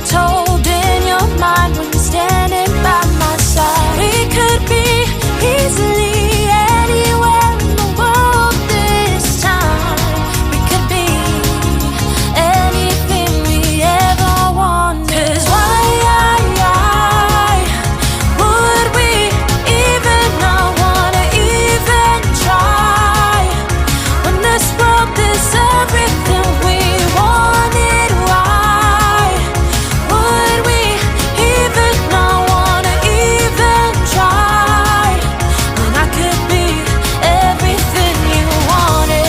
told in your mind when you're standing by my side. We could be easily anywhere in the world this time. We could be anything we ever wanted. 'Cause why would we even not wanna even try when this world is everything we wanted? Why would we even not wanna even try when I could be everything you wanted?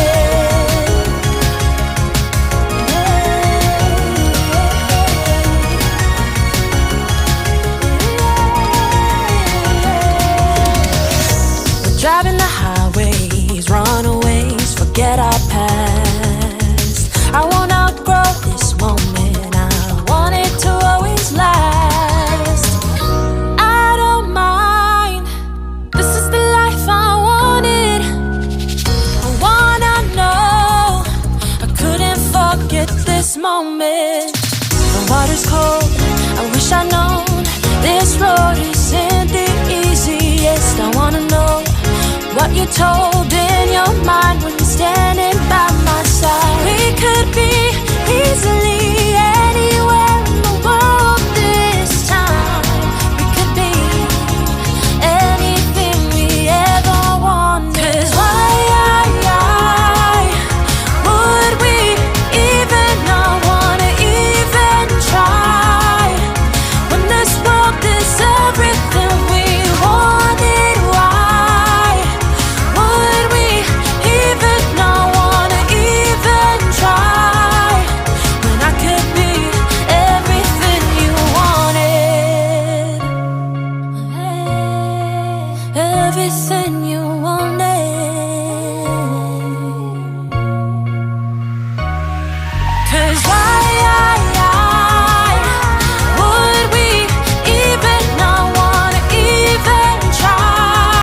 We're driving the highways, runaways, forget our past. I won't outgrow this moment, I want it to always last. I don't mind, this is the life I wanted. I wanna know, I couldn't forget this moment. The water's cold, I wish I'd known this road isn't the easiest. I wanna know what you told in your mind when you're standing by me.